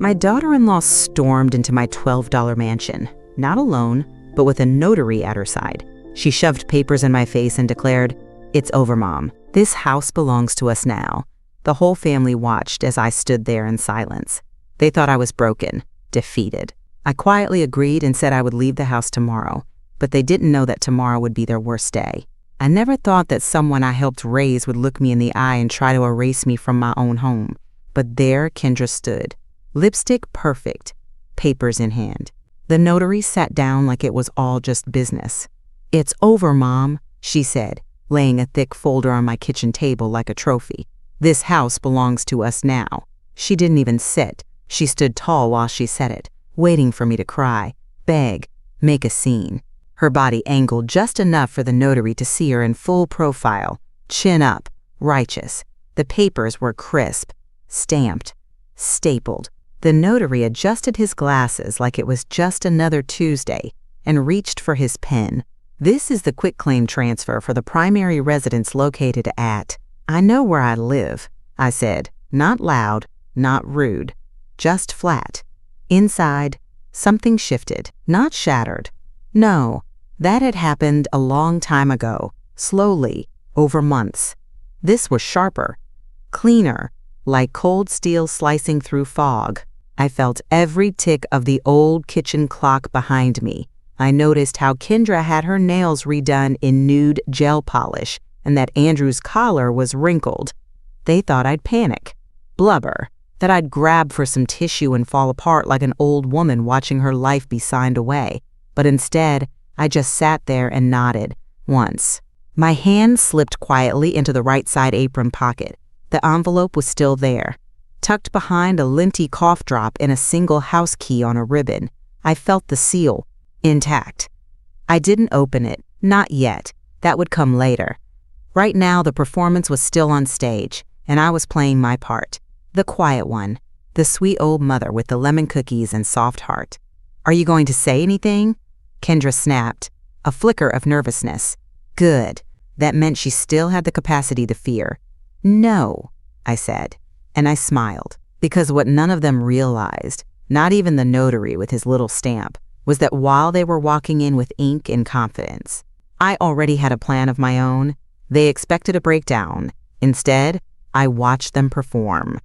My daughter-in-law stormed into my $12 mansion, not alone, but with a notary at her side. She shoved papers in my face and declared, "It's over, Mom. This house belongs to us now." The whole family watched as I stood there in silence. They thought I was broken, defeated. I quietly agreed and said I would leave the house tomorrow, but they didn't know that tomorrow would be their worst day. I never thought that someone I helped raise would look me in the eye and try to erase me from my own home. But there Kendra stood, lipstick perfect, papers in hand. The notary sat down like it was all just business. "It's over, Mom," she said, laying a thick folder on my kitchen table like a trophy. "This house belongs to us now." She didn't even sit. She stood tall while she said it, waiting for me to cry, beg, make a scene. Her body angled just enough for the notary to see her in full profile, chin up, righteous. The papers were crisp, stamped, stapled. The notary adjusted his glasses like it was just another Tuesday and reached for his pen. "This is the quitclaim transfer for the primary residence located at—" "I know where I live," I said, not loud, not rude, just flat. Inside, something shifted, not shattered. No, that had happened a long time ago, slowly, over months. This was sharper, cleaner, like cold steel slicing through fog. I felt every tick of the old kitchen clock behind me. I noticed how Kendra had her nails redone in nude gel polish and that Andrew's collar was wrinkled. They thought I'd panic, blubber, that I'd grab for some tissue and fall apart like an old woman watching her life be signed away. But instead, I just sat there and nodded, once. My hand slipped quietly into the right side apron pocket. The envelope was still there, tucked behind a linty cough drop and a single house key on a ribbon. I felt the seal, intact. I didn't open it, not yet. That would come later. Right now, the performance was still on stage, and I was playing my part. The quiet one, the sweet old mother with the lemon cookies and soft heart. "Are you going to say anything?" Kendra snapped, a flicker of nervousness. Good. That meant she still had the capacity to fear. "No," I said, and I smiled, because what none of them realized, not even the notary with his little stamp, was that while they were walking in with ink and confidence, I already had a plan of my own. They expected a breakdown. Instead, I watched them perform.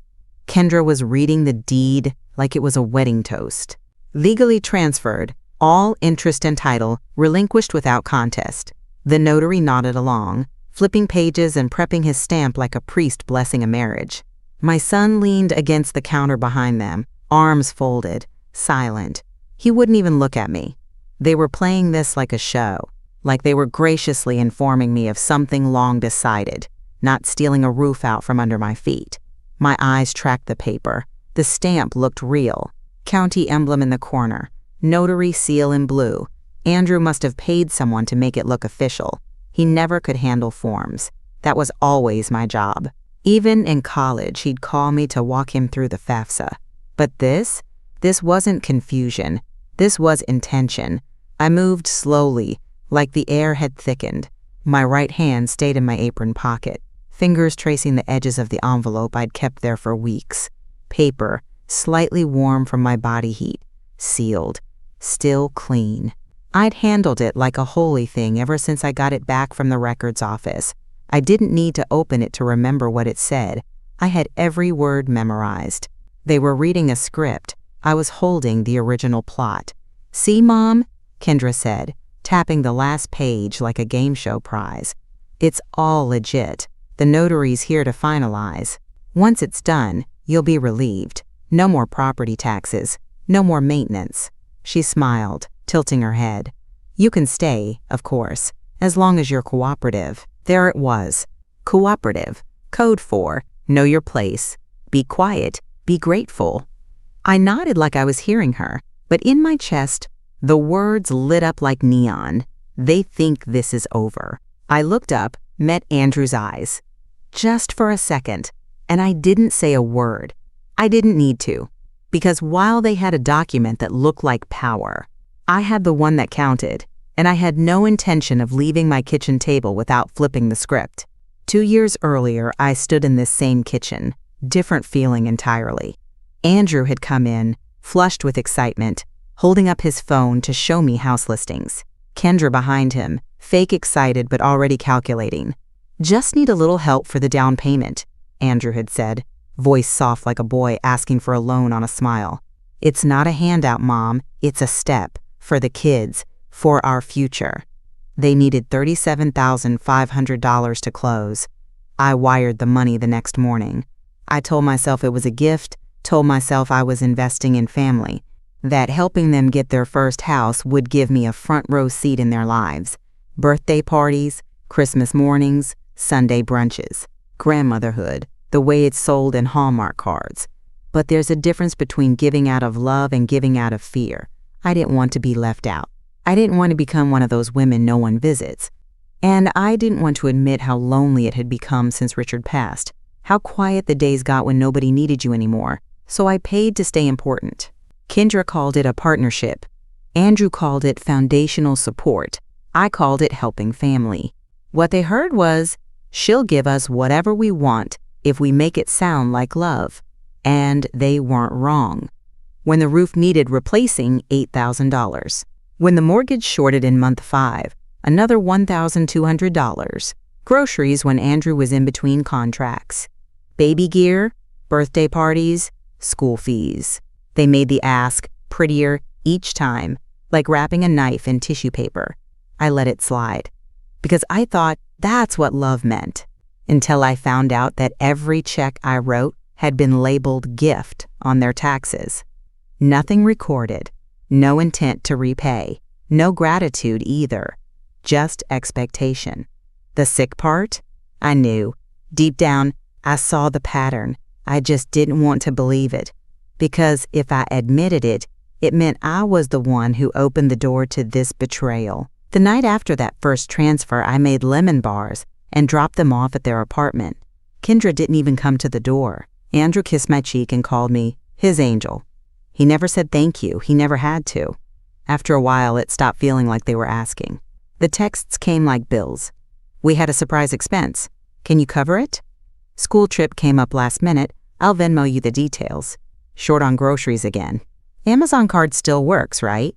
Kendra was reading the deed like it was a wedding toast. "Legally transferred, all interest and title relinquished without contest." The notary nodded along, flipping pages and prepping his stamp like a priest blessing a marriage. My son leaned against the counter behind them, arms folded, silent. He wouldn't even look at me. They were playing this like a show, like they were graciously informing me of something long decided, not stealing a roof out from under my feet. My eyes tracked the paper. The stamp looked real. County emblem in the corner. Notary seal in blue. Andrew must have paid someone to make it look official. He never could handle forms. That was always my job. Even in college, he'd call me to walk him through the FAFSA. But this wasn't confusion. This was intention. I moved slowly, like the air had thickened. My right hand stayed in my apron pocket, fingers tracing the edges of the envelope I'd kept there for weeks. Paper, slightly warm from my body heat, sealed, still clean. I'd handled it like a holy thing ever since I got it back from the records office. I didn't need to open it to remember what it said. I had every word memorized. They were reading a script. I was holding the original plot. "See, Mom?" Kendra said, tapping the last page like a game show prize. "It's all legit. The notary's here to finalize. Once it's done, you'll be relieved. No more property taxes. No more maintenance." She smiled, tilting her head. "You can stay, of course, as long as you're cooperative." There it was. Cooperative. Code for know your place. Be quiet. Be grateful. I nodded like I was hearing her, but in my chest, the words lit up like neon. They think this is over. I looked up, met Andrew's eyes. Just for a second, and I didn't say a word. I didn't need to, because while they had a document that looked like power, I had the one that counted, and I had no intention of leaving my kitchen table without flipping the script. 2 years earlier, I stood in this same kitchen, different feeling entirely. Andrew had come in, flushed with excitement, holding up his phone to show me house listings. Kendra behind him, fake excited but already calculating. "Just need a little help for the down payment," Andrew had said, voice soft like a boy asking for a loan on a smile. "It's not a handout, Mom. It's a step. For the kids. For our future." They needed $37,500 to close. I wired the money the next morning. I told myself it was a gift, told myself I was investing in family, that helping them get their first house would give me a front row seat in their lives. Birthday parties, Christmas mornings, Sunday brunches, grandmotherhood, the way it's sold in Hallmark cards. But there's a difference between giving out of love and giving out of fear. I didn't want to be left out. I didn't want to become one of those women no one visits. And I didn't want to admit how lonely it had become since Richard passed, how quiet the days got when nobody needed you anymore. So I paid to stay important. Kendra called it a partnership. Andrew called it foundational support. I called it helping family. What they heard was, she'll give us whatever we want if we make it sound like love. And they weren't wrong. When the roof needed replacing, $8,000. When the mortgage shorted in month 5, another $1,200. Groceries when Andrew was in between contracts. Baby gear, birthday parties, school fees. They made the ask prettier each time, like wrapping a knife in tissue paper. I let it slide, because I thought that's what love meant, until I found out that every check I wrote had been labeled gift on their taxes. Nothing recorded, no intent to repay, no gratitude either, just expectation. The sick part? I knew. Deep down, I saw the pattern. I just didn't want to believe it, because if I admitted it, it meant I was the one who opened the door to this betrayal. The night after that first transfer, I made lemon bars and dropped them off at their apartment. Kendra didn't even come to the door. Andrew kissed my cheek and called me his angel. He never said thank you. He never had to. After a while, it stopped feeling like they were asking. The texts came like bills. "We had a surprise expense. Can you cover it?" "School trip came up last minute. I'll Venmo you the details." Short on groceries again. "Amazon card still works, right?"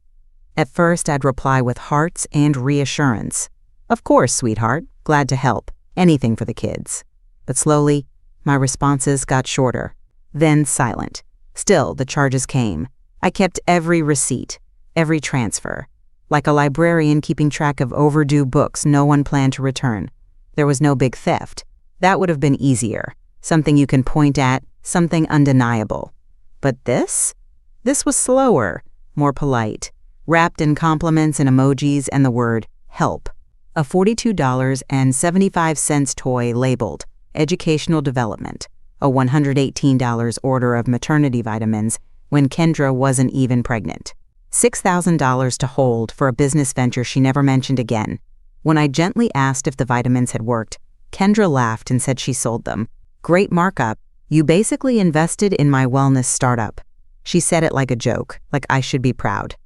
At first, I'd reply with hearts and reassurance. "Of course, sweetheart. Glad to help. Anything for the kids." But slowly, my responses got shorter, then silent. Still, the charges came. I kept every receipt, every transfer, like a librarian keeping track of overdue books no one planned to return. There was no big theft. That would have been easier, something you can point at, something undeniable. But this? This was slower, more polite, wrapped in compliments and emojis and the word help. A $42.75 toy labeled Educational Development, a $118 order of maternity vitamins when Kendra wasn't even pregnant, $6,000 to hold for a business venture she never mentioned again. When I gently asked if the vitamins had worked, Kendra laughed and said she sold them. "Great markup. You basically invested in my wellness startup." She said it like a joke, like I should be proud.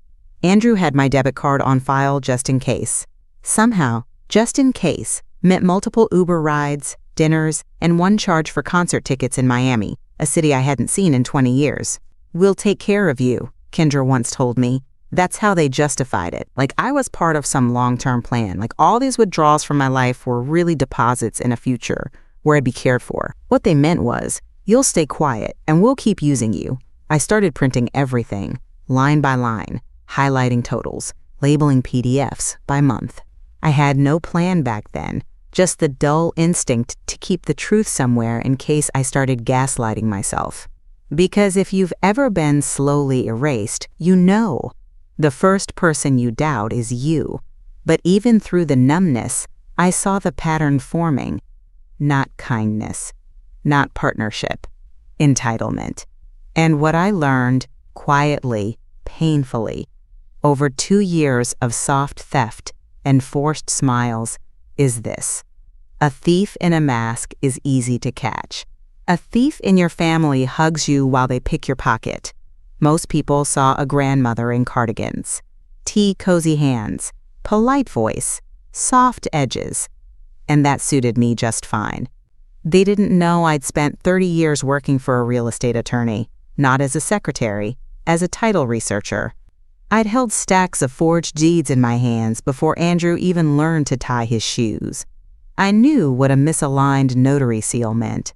Andrew had my debit card on file just in case. Somehow, just in case, meant multiple Uber rides, dinners, and one charge for concert tickets in Miami, a city I hadn't seen in 20 years. "We'll take care of you," Kendra once told me. That's how they justified it, like I was part of some long-term plan, like all these withdrawals from my life were really deposits in a future where I'd be cared for. What they meant was, "You'll stay quiet and we'll keep using you." I started printing everything, line by line, highlighting totals, labeling PDFs by month. I had no plan back then, just the dull instinct to keep the truth somewhere in case I started gaslighting myself. Because if you've ever been slowly erased, you know. The first person you doubt is you. But even through the numbness, I saw the pattern forming. Not kindness, not partnership, entitlement. And what I learned, quietly, painfully, over 2 years of soft theft and forced smiles, is this. A thief in a mask is easy to catch. A thief in your family hugs you while they pick your pocket. Most people saw a grandmother in cardigans. Tea cozy hands, polite voice, soft edges. And that suited me just fine. They didn't know I'd spent 30 years working for a real estate attorney. not as a secretary, as a title researcher. I'd held stacks of forged deeds in my hands before Andrew even learned to tie his shoes. I knew what a misaligned notary seal meant.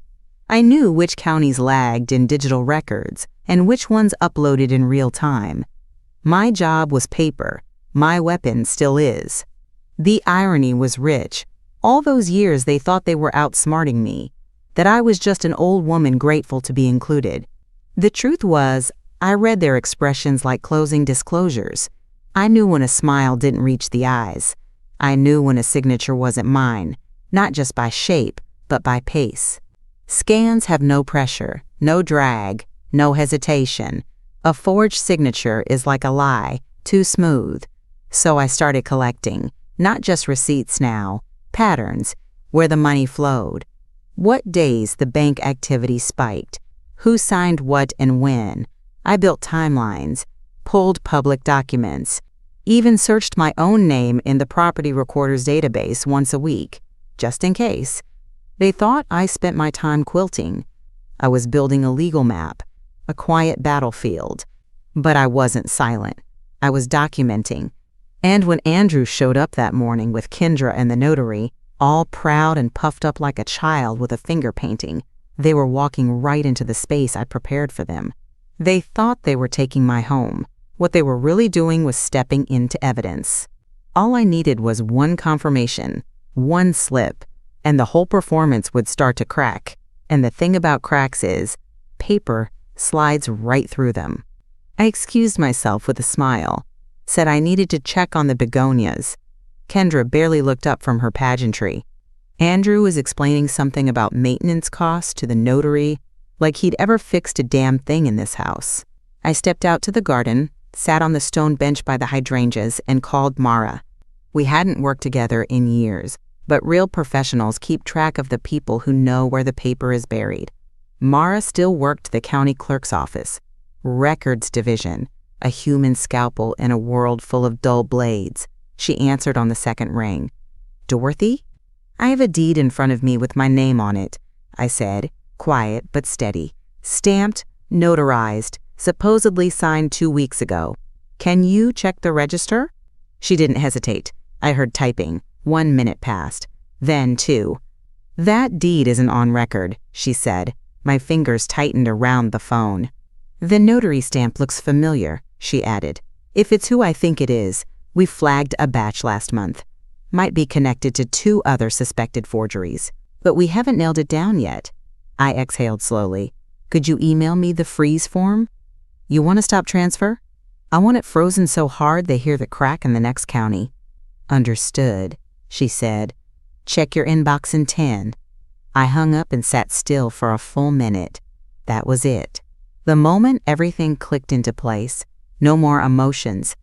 I knew which counties lagged in digital records and which ones uploaded in real time. My job was paper. My weapon still is. The irony was rich. All those years they thought they were outsmarting me, that I was just an old woman grateful to be included. The truth was, I read their expressions like closing disclosures. I knew when a smile didn't reach the eyes. I knew when a signature wasn't mine, not just by shape, but by pace. Scans have no pressure, no drag, no hesitation. A forged signature is like a lie, too smooth. So I started collecting, not just receipts now, patterns, where the money flowed. What days the bank activity spiked, who signed what and when. I built timelines, pulled public documents, even searched my own name in the property recorder's database once a week, just in case. They thought I spent my time quilting. I was building a legal map, a quiet battlefield. But I wasn't silent. I was documenting. And when Andrew showed up that morning with Kendra and the notary, all proud and puffed up like a child with a finger painting, they were walking right into the space I'd prepared for them. They thought they were taking my home. What they were really doing was stepping into evidence. All I needed was one confirmation, one slip, and the whole performance would start to crack. And the thing about cracks is, paper slides right through them. I excused myself with a smile, said I needed to check on the begonias. Kendra barely looked up from her pageantry. Andrew was explaining something about maintenance costs to the notary, like he'd ever fixed a damn thing in this house. I stepped out to the garden, sat on the stone bench by the hydrangeas, and called Mara. We hadn't worked together in years, but real professionals keep track of the people who know where the paper is buried. Mara still worked the county clerk's office, records division, a human scalpel in a world full of dull blades. She answered on the second ring. "Dorothy? I have a deed in front of me with my name on it," I said, quiet but steady. "Stamped, notarized, supposedly signed 2 weeks ago. Can you check the register?" She didn't hesitate. I heard typing. 1 minute passed. Then 2. "That deed isn't on record," she said. My fingers tightened around the phone. "The notary stamp looks familiar," she added. "If it's who I think it is, we flagged a batch last month. Might be connected to 2 other suspected forgeries, but we haven't nailed it down yet." I exhaled slowly. "Could you email me the freeze form? You want to stop transfer? I want it frozen so hard they hear the crack in the next county." "Understood," she said. "Check your inbox in 10. I hung up and sat still for a full minute. That was it. The moment everything clicked into place, no more emotions,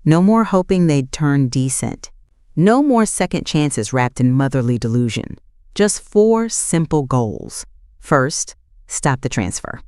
no more hoping they'd turn decent, no more second chances wrapped in motherly delusion. Just 4 simple goals. First, stop the transfer.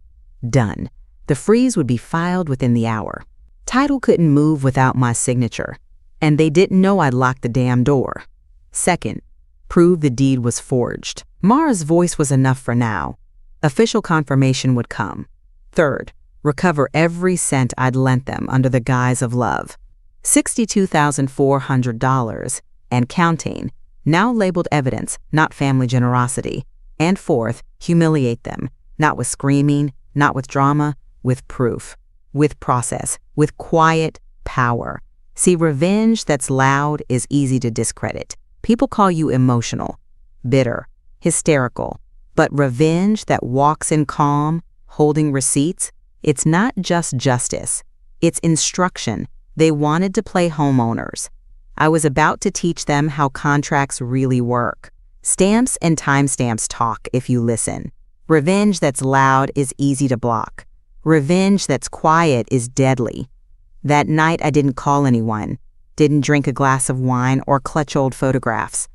Done. The freeze would be filed within the hour. Title couldn't move without my signature, and they didn't know I'd locked the damn door. Second, prove the deed was forged. Mara's voice was enough for now. Official confirmation would come. Third, recover every cent I'd lent them under the guise of love. $62,400 and counting, now labeled evidence, not family generosity. And fourth, humiliate them, not with screaming, not with drama, with proof, with process, with quiet power. See, revenge that's loud is easy to discredit. People call you emotional, bitter, hysterical. But revenge that walks in calm, holding receipts, it's not just justice. It's instruction. They wanted to play homeowners. I was about to teach them how contracts really work. Stamps and timestamps talk if you listen. Revenge that's loud is easy to block. Revenge that's quiet is deadly. That night I didn't call anyone, didn't drink a glass of wine or clutch old photographs.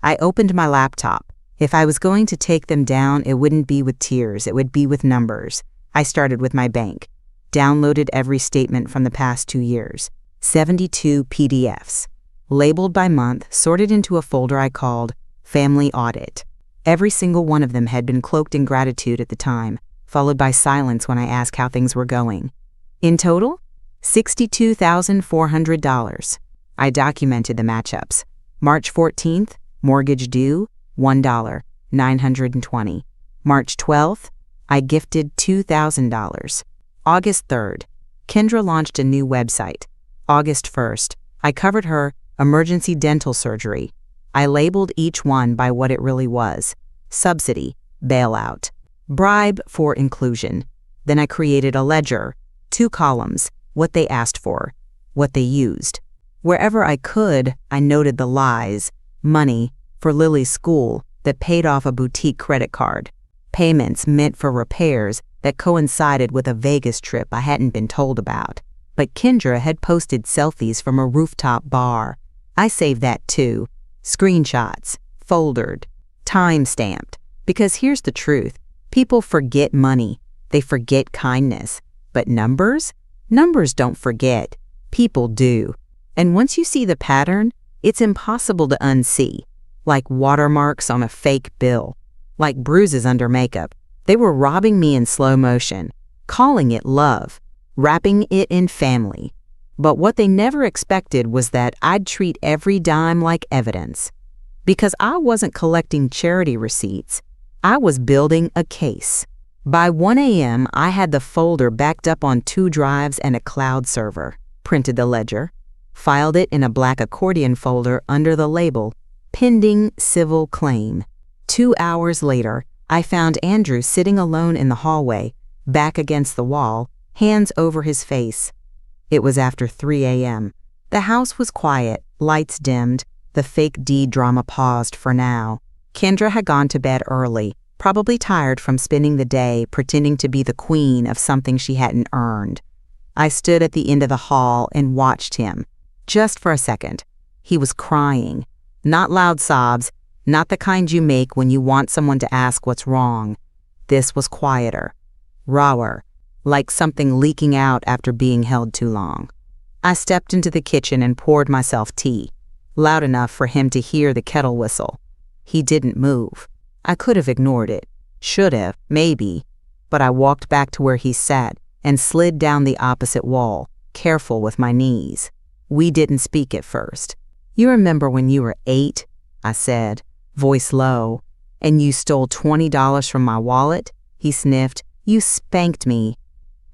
I opened my laptop. If I was going to take them down, it wouldn't be with tears, it would be with numbers. I started with my bank. Downloaded every statement from the past 2 years. 72 PDFs. Labeled by month, sorted into a folder I called Family Audit. Every single one of them had been cloaked in gratitude at the time. followed by silence when I asked how things were going. In total, $62,400. I documented the matchups. March 14th, mortgage due, $1, 920. March 12th, I gifted $2,000. August 3rd, Kendra launched a new website. August 1st, I covered her emergency dental surgery. I labeled each one by what it really was: subsidy, bailout, bribe for inclusion. Then I created a ledger, 2 columns, what they asked for, what they used. Wherever I could, I noted the lies: money for Lily's school that paid off a boutique credit card, payments meant for repairs that coincided with a Vegas trip I hadn't been told about. But Kendra had posted selfies from a rooftop bar. I saved that too. Screenshots, foldered, time-stamped. Because here's the truth. People forget money. They forget kindness. But numbers? Numbers don't forget. People do. And once you see the pattern, it's impossible to unsee. Like watermarks on a fake bill. Like bruises under makeup. They were robbing me in slow motion, calling it love, wrapping it in family. But what they never expected was that I'd treat every dime like evidence. Because I wasn't collecting charity receipts, I was building a case. By 1 a.m., I had the folder backed up on 2 drives and a cloud server, printed the ledger, filed it in a black accordion folder under the label, pending civil claim. 2 hours later, I found Andrew sitting alone in the hallway, back against the wall, hands over his face. It was after 3 a.m. The house was quiet, lights dimmed, the fake deed drama paused for now. Kendra had gone to bed early, probably tired from spending the day pretending to be the queen of something she hadn't earned. I stood at the end of the hall and watched him, just for a second. He was crying, not loud sobs, not the kind you make when you want someone to ask what's wrong. This was quieter, rawer, like something leaking out after being held too long. I stepped into the kitchen and poured myself tea, loud enough for him to hear the kettle whistle. He didn't move. I could have ignored it, should have, maybe, but I walked back to where he sat and slid down the opposite wall, careful with my knees. We didn't speak at first. "You remember when you were 8, I said, voice low, "and you stole $20 from my wallet?" He sniffed. "You spanked me."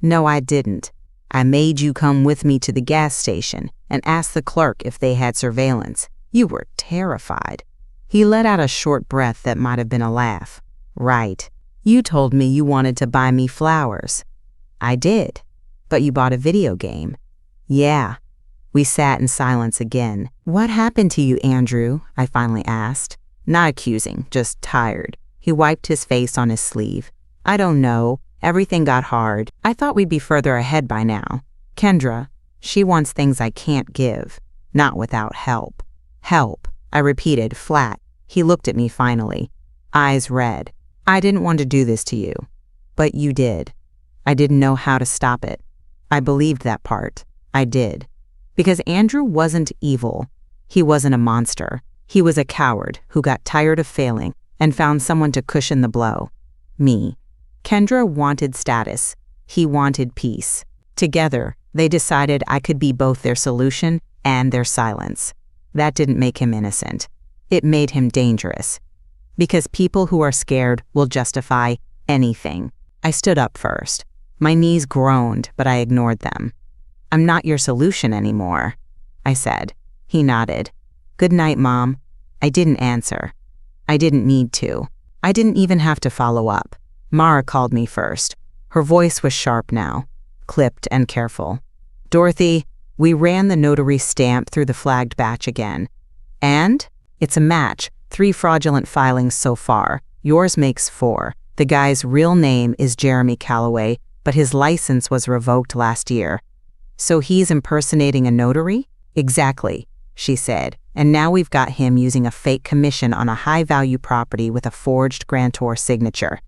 "No, I didn't. I made you come with me to the gas station and ask the clerk if they had surveillance. You were terrified." He let out a short breath that might have been a laugh. "Right. You told me you wanted to buy me flowers." "I did. But you bought a video game." "Yeah." We sat in silence again. "What happened to you, Andrew?" I finally asked. Not accusing, just tired. He wiped his face on his sleeve. "I don't know. Everything got hard. I thought we'd be further ahead by now. Kendra, she wants things I can't give. Not without help." "Help," I repeated, flat. He looked at me finally, eyes red. "I didn't want to do this to you. But you did. I didn't know how to stop it." I believed that part. I did. Because Andrew wasn't evil. He wasn't a monster. He was a coward who got tired of failing and found someone to cushion the blow. Me. Kendra wanted status. He wanted peace. Together, they decided I could be both their solution and their silence. That didn't make him innocent. It made him dangerous. Because people who are scared will justify anything. I stood up first. My knees groaned, but I ignored them. "I'm not your solution anymore," I said. He nodded. "Good night, Mom." I didn't answer. I didn't need to. I didn't even have to follow up. Mara called me first. Her voice was sharp now, clipped and careful. "Dorothy, we ran the notary stamp through the flagged batch again. And it's a match. 3 fraudulent filings so far. Yours makes 4. The guy's real name is Jeremy Calloway, but his license was revoked last year." "So he's impersonating a notary?" "Exactly," she said. "And now we've got him using a fake commission on a high-value property with a forged grantor signature."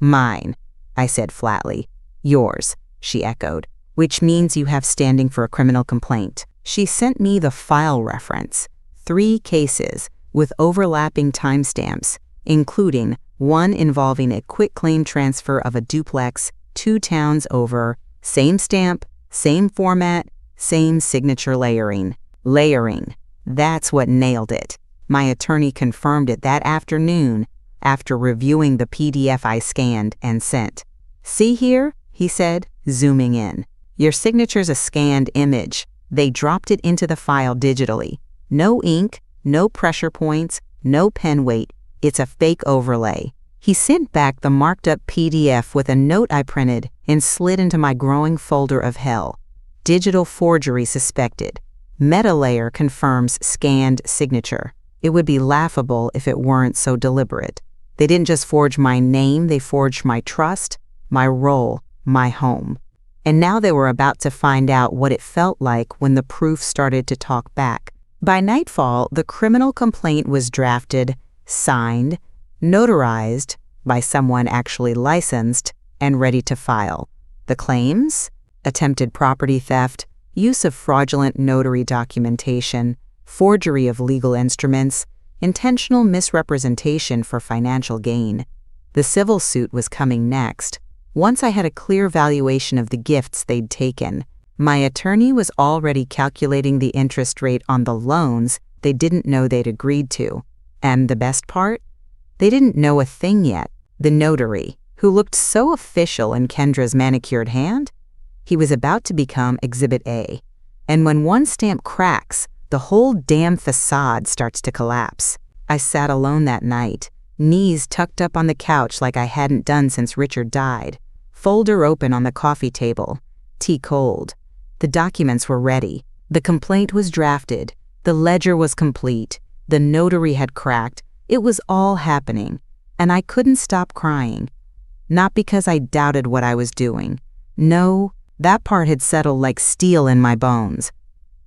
"Mine," I said flatly. "Yours," she echoed, "which means you have standing for a criminal complaint." She sent me the file reference. 3 cases with overlapping timestamps. including one involving a quitclaim transfer of a duplex 2 towns over, same stamp, same format, same signature layering. Layering. That's what nailed it. My attorney confirmed it that afternoon after reviewing the PDF I scanned and sent. "See here," he said, zooming in. "Your signature's a scanned image. They dropped it into the file digitally. No ink, no pressure points, no pen weight. It's a fake overlay." He sent back the marked up PDF with a note I printed and slid into my growing folder of hell. Digital forgery suspected. Meta layer confirms scanned signature. It would be laughable if it weren't so deliberate. They didn't just forge my name, they forged my trust, my role, my home. And now they were about to find out what it felt like when the proof started to talk back. By nightfall, the criminal complaint was drafted, signed, notarized by someone actually licensed, and ready to file. The claims? Attempted property theft, use of fraudulent notary documentation, forgery of legal instruments, intentional misrepresentation for financial gain. The civil suit was coming next. Once I had a clear valuation of the gifts they'd taken, my attorney was already calculating the interest rate on the loans they didn't know they'd agreed to. And the best part? They didn't know a thing yet. The notary, who looked so official in Kendra's manicured hand, he was about to become Exhibit A. And when one stamp cracks, the whole damn facade starts to collapse. I sat alone that night, knees tucked up on the couch like I hadn't done since Richard died, folder open on the coffee table, tea cold. The documents were ready. The complaint was drafted. The ledger was complete. The notary had cracked. It was all happening, and I couldn't stop crying. Not because I doubted what I was doing. No, that part had settled like steel in my bones.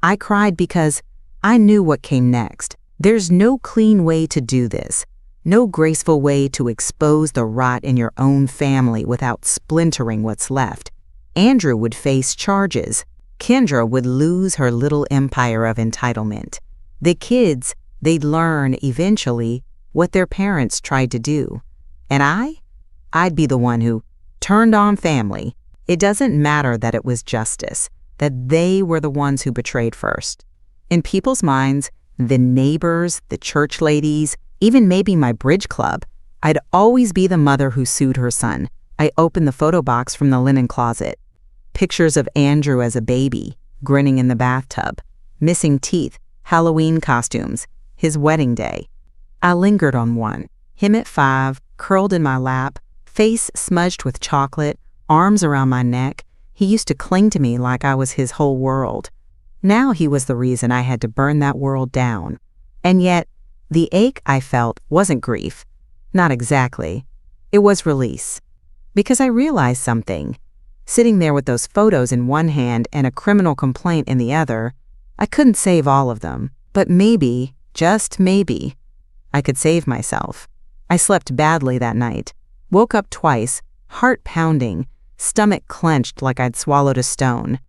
I cried because I knew what came next. There's no clean way to do this. No graceful way to expose the rot in your own family without splintering what's left. Andrew would face charges. Kendra would lose her little empire of entitlement. The kids, they'd learn eventually what their parents tried to do. And I'd be the one who turned on family. It doesn't matter that it was justice, that they were the ones who betrayed first. In people's minds, the neighbors, the church ladies, even maybe my bridge club, I'd always be the mother who sued her son. I opened the photo box from the linen closet. Pictures of Andrew as a baby, grinning in the bathtub, missing teeth, Halloween costumes, his wedding day. I lingered on one, him at 5, curled in my lap, face smudged with chocolate, arms around my neck. He used to cling to me like I was his whole world. Now he was the reason I had to burn that world down. And yet, the ache I felt wasn't grief. Not exactly. It was release. Because I realized something. Sitting there with those photos in one hand and a criminal complaint in the other, I couldn't save all of them. But maybe, just maybe, I could save myself. I slept badly that night. Woke up twice, heart pounding, stomach clenched like I'd swallowed a stone.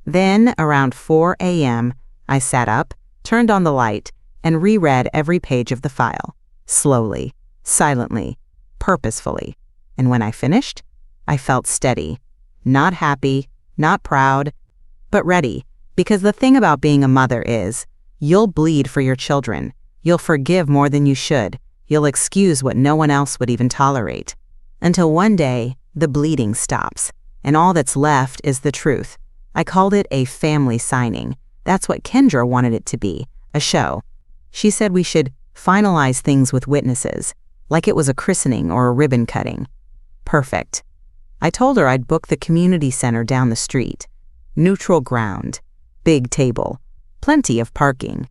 Then, around 4 a.m., I sat up, turned on the light, and reread every page of the file. Slowly, silently, purposefully. And when I finished, I felt steady. Not happy, not proud, but ready. Because the thing about being a mother is, you'll bleed for your children. You'll forgive more than you should. You'll excuse what no one else would even tolerate. Until one day, the bleeding stops, and all that's left is the truth. I called it a family signing. That's what Kendra wanted it to be, a show. She said we should finalize things with witnesses, like it was a christening or a ribbon cutting. Perfect. I told her I'd book the community center down the street. Neutral ground, big table, plenty of parking.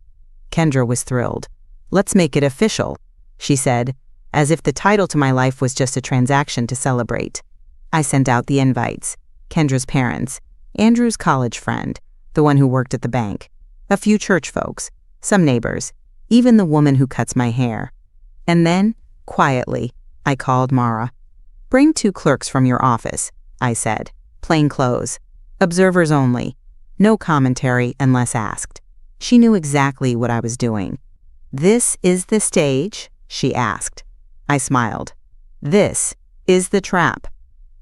Kendra was thrilled. Let's make it official, she said, as if the title to my life was just a transaction to celebrate. I sent out the invites. Kendra's parents, Andrew's college friend, the one who worked at the bank, a few church folks, some neighbors, even the woman who cuts my hair. And then, quietly, I called Mara. Bring 2 clerks from your office, I said. Plain clothes. Observers only. No commentary unless asked. She knew exactly what I was doing. This is the stage, she asked. I smiled. This is the trap.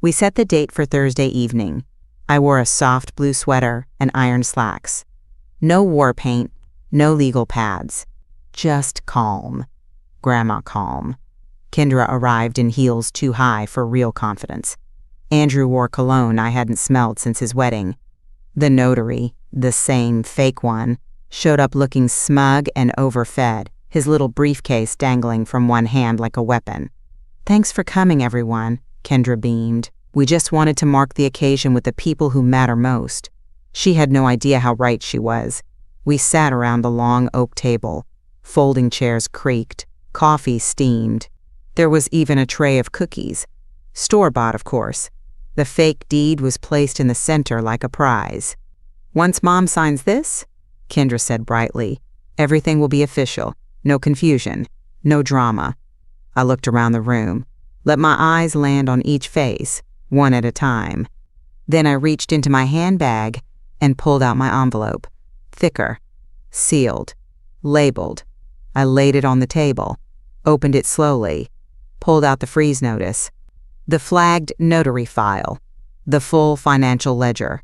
We set the date for Thursday evening. I wore a soft blue sweater and iron slacks. No war paint, no legal pads. Just calm. Grandma calm. Kendra arrived in heels too high for real confidence. Andrew wore cologne I hadn't smelled since his wedding. The notary, the same fake one, showed up looking smug and overfed, his little briefcase dangling from one hand like a weapon. "Thanks for coming, everyone," Kendra beamed. "We just wanted to mark the occasion with the people who matter most." She had no idea how right she was. We sat around the long oak table. Folding chairs creaked. Coffee steamed. There was even a tray of cookies. Store-bought, of course. The fake deed was placed in the center like a prize. "Once Mom signs this," Kendra said brightly, "everything will be official. No confusion. No drama." I looked around the room, let my eyes land on each face, one at a time. Then I reached into my handbag and pulled out my envelope. Thicker. Sealed. Labeled. I laid it on the table, opened it slowly, pulled out the freeze notice, the flagged notary file, the full financial ledger,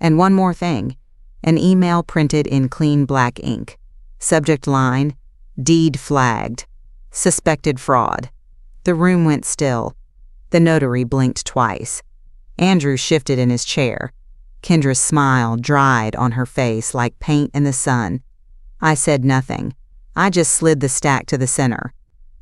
and one more thing, an email printed in clean black ink. Subject line, "Deed flagged. Suspected fraud." The room went still. The notary blinked twice. Andrew shifted in his chair. Kendra's smile dried on her face like paint in the sun. I said nothing. I just slid the stack to the center.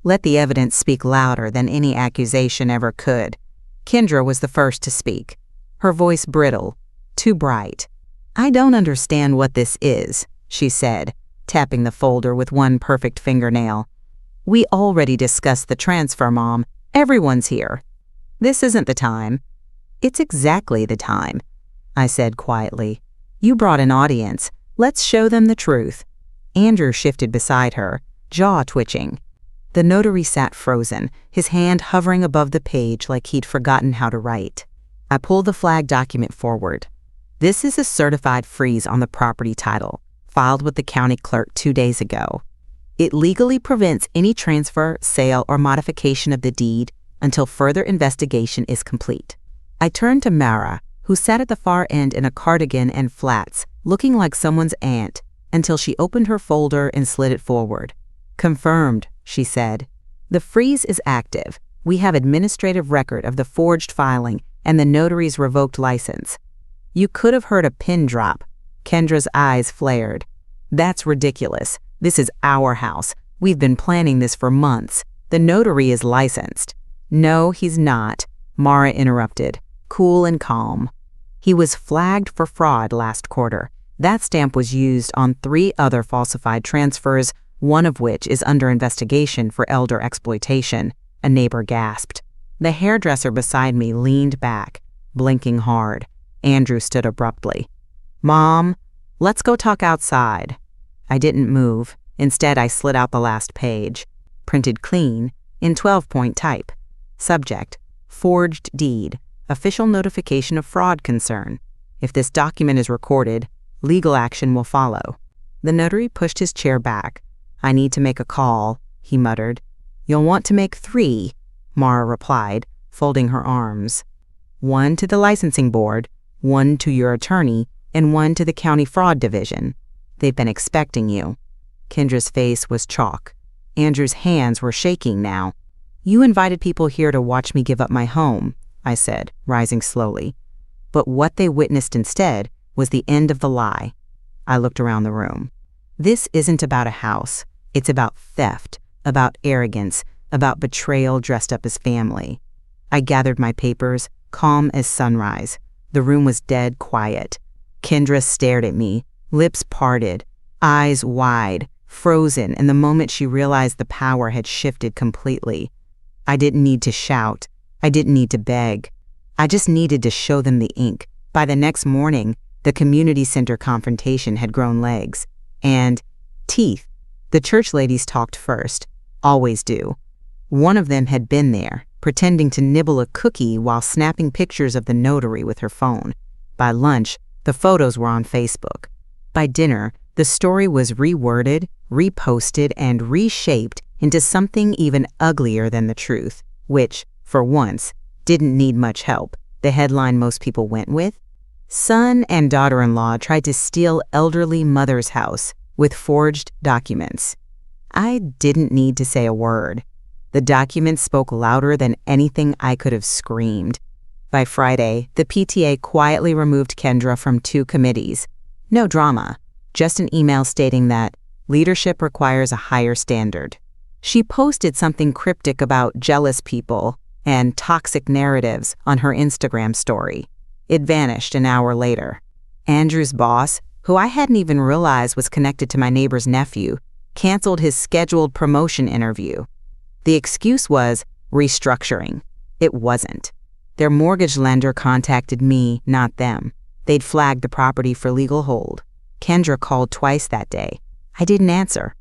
Let the evidence speak louder than any accusation ever could. Kendra was the first to speak. Her voice brittle, too bright. "I don't understand what this is," she said, tapping the folder with one perfect fingernail. "We already discussed the transfer, Mom. Everyone's here." "This isn't the time." "It's exactly the time," I said quietly. "You brought an audience. Let's show them the truth." Andrew shifted beside her, jaw twitching. The notary sat frozen, his hand hovering above the page like he'd forgotten how to write. I pulled the flag document forward. "This is a certified freeze on the property title, filed with the county clerk 2 days ago. It legally prevents any transfer, sale, or modification of the deed until further investigation is complete." I turned to Mara, who sat at the far end in a cardigan and flats, looking like someone's aunt, until she opened her folder and slid it forward. "Confirmed," she said. "The freeze is active. We have administrative record of the forged filing and the notary's revoked license." You could have heard a pin drop. Kendra's eyes flared. "That's ridiculous. This is our house. We've been planning this for months. The notary is licensed." "No, he's not," Mara interrupted, cool and calm. "He was flagged for fraud last quarter. That stamp was used on 3 other falsified transfers, one of which is under investigation for elder exploitation," a neighbor gasped. The hairdresser beside me leaned back, blinking hard. Andrew stood abruptly. "Mom, let's go talk outside." I didn't move. Instead, I slid out the last page. Printed clean, in 12-point type. Subject, forged deed, official notification of fraud concern. If this document is recorded, legal action will follow. The notary pushed his chair back. "I need to make a call," he muttered. "You'll want to make 3, Mara replied, folding her arms. "1 to the licensing board, 1 to your attorney, and 1 to the county fraud division. They've been expecting you." Kendra's face was chalk. Andrew's hands were shaking now. "You invited people here to watch me give up my home," I said, rising slowly. But what they witnessed instead was the end of the lie. I looked around the room. This isn't about a house. It's about theft, about arrogance, about betrayal dressed up as family. I gathered my papers, calm as sunrise. The room was dead quiet. Kendra stared at me, lips parted, eyes wide, frozen in the moment she realized the power had shifted completely. I didn't need to shout. I didn't need to beg. I just needed to show them the ink. By the next morning, the community center confrontation had grown legs. And teeth. The church ladies talked first. Always do. One of them had been there, pretending to nibble a cookie while snapping pictures of the notary with her phone. By lunch, the photos were on Facebook. By dinner, the story was reworded, reposted, and reshaped into something even uglier than the truth, which, for once, didn't need much help. The headline most people went with: son and daughter-in-law tried to steal elderly mother's house with forged documents. I didn't need to say a word. The documents spoke louder than anything I could have screamed. By Friday, the PTA quietly removed Kendra from 2 committees. No drama, just an email stating that leadership requires a higher standard. She posted something cryptic about jealous people and toxic narratives on her Instagram story. It vanished an hour later. Andrew's boss, who I hadn't even realized was connected to my neighbor's nephew, canceled his scheduled promotion interview. The excuse was restructuring. It wasn't. Their mortgage lender contacted me, not them. They'd flagged the property for legal hold. Kendra called twice that day. I didn't answer.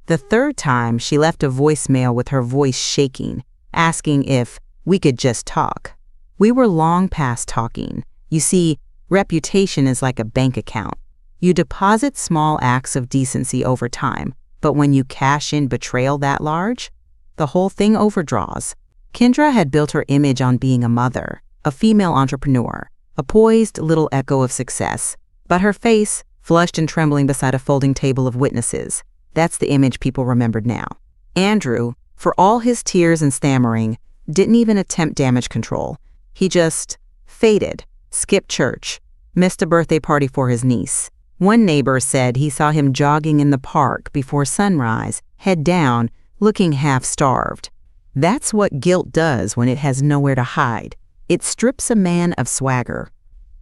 The 3rd time, she left a voicemail with her voice shaking, asking if we could just talk. We were long past talking. You see, reputation is like a bank account. You deposit small acts of decency over time, but when you cash in betrayal that large, the whole thing overdraws. Kendra had built her image on being a mother, a female entrepreneur, a poised little echo of success. But her face, flushed and trembling beside a folding table of witnesses, that's the image people remembered now. Andrew, for all his tears and stammering, didn't even attempt damage control. He just faded, skipped church, missed a birthday party for his niece. One neighbor said he saw him jogging in the park before sunrise, head down, looking half-starved. That's what guilt does when it has nowhere to hide. It strips a man of swagger.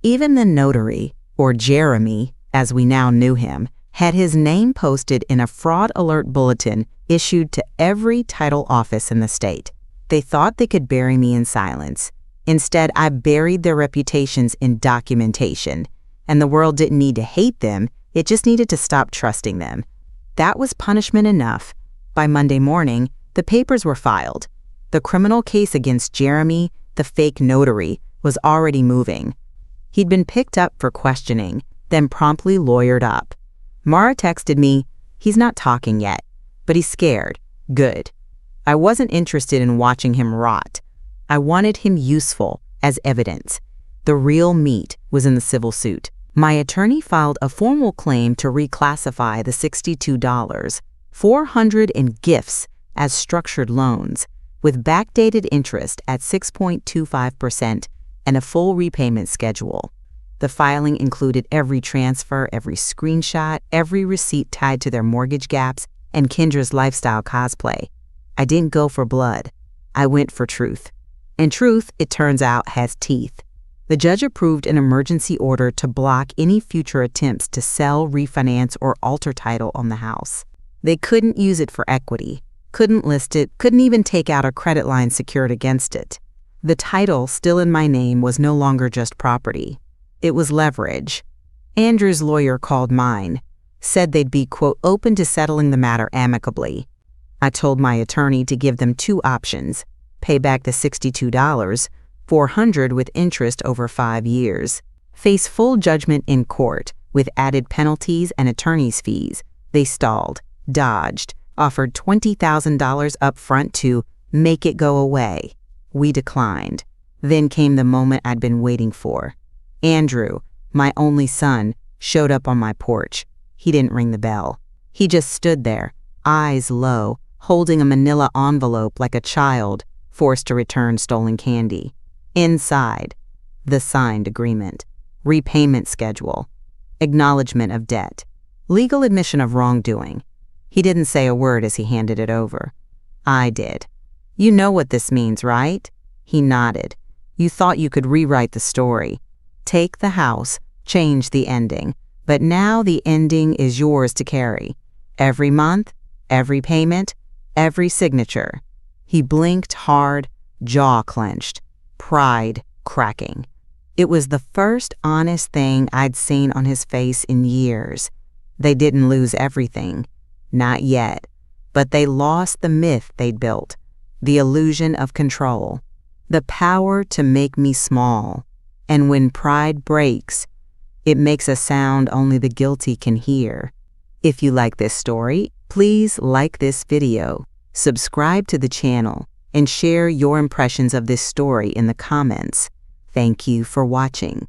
Even the notary, or Jeremy, as we now knew him, had his name posted in a fraud alert bulletin issued to every title office in the state. They thought they could bury me in silence. Instead, I buried their reputations in documentation. And the world didn't need to hate them, it just needed to stop trusting them. That was punishment enough. By Monday morning, the papers were filed. The criminal case against Jeremy, the fake notary, was already moving. He'd been picked up for questioning, then promptly lawyered up. Mara texted me, he's not talking yet, but he's scared. Good. I wasn't interested in watching him rot. I wanted him useful as evidence. The real meat was in the civil suit. My attorney filed a formal claim to reclassify the $62, $400 in gifts as structured loans, with backdated interest at 6.25% and a full repayment schedule. The filing included every transfer, every screenshot, every receipt tied to their mortgage gaps, and Kendra's lifestyle cosplay. I didn't go for blood. I went for truth. And truth, it turns out, has teeth. The judge approved an emergency order to block any future attempts to sell, refinance, or alter title on the house. They couldn't use it for equity, couldn't list it, couldn't even take out a credit line secured against it. The title, still in my name, was no longer just property. It was leverage. Andrew's lawyer called mine, said they'd be, quote, open to settling the matter amicably. I told my attorney to give them 2 options: pay back the $62, $400 with interest over 5 years, face full judgment in court with added penalties and attorney's fees. They stalled, dodged, offered $20,000 up front to make it go away. We declined. Then came the moment I'd been waiting for. Andrew, my only son, showed up on my porch. He didn't ring the bell. He just stood there, eyes low, holding a manila envelope like a child forced to return stolen candy. Inside, the signed agreement, repayment schedule, acknowledgement of debt, legal admission of wrongdoing. He didn't say a word as he handed it over. I did. You know what this means, right? He nodded. You thought you could rewrite the story. Take the house, change the ending. But now the ending is yours to carry. Every month, every payment, every signature. He blinked hard, jaw clenched, pride cracking. It was the first honest thing I'd seen on his face in years. They didn't lose everything. Not yet. But they lost the myth they'd built, the illusion of control, the power to make me small. And when pride breaks, it makes a sound only the guilty can hear. If you like this story, please like this video, subscribe to the channel, and share your impressions of this story in the comments. Thank you for watching.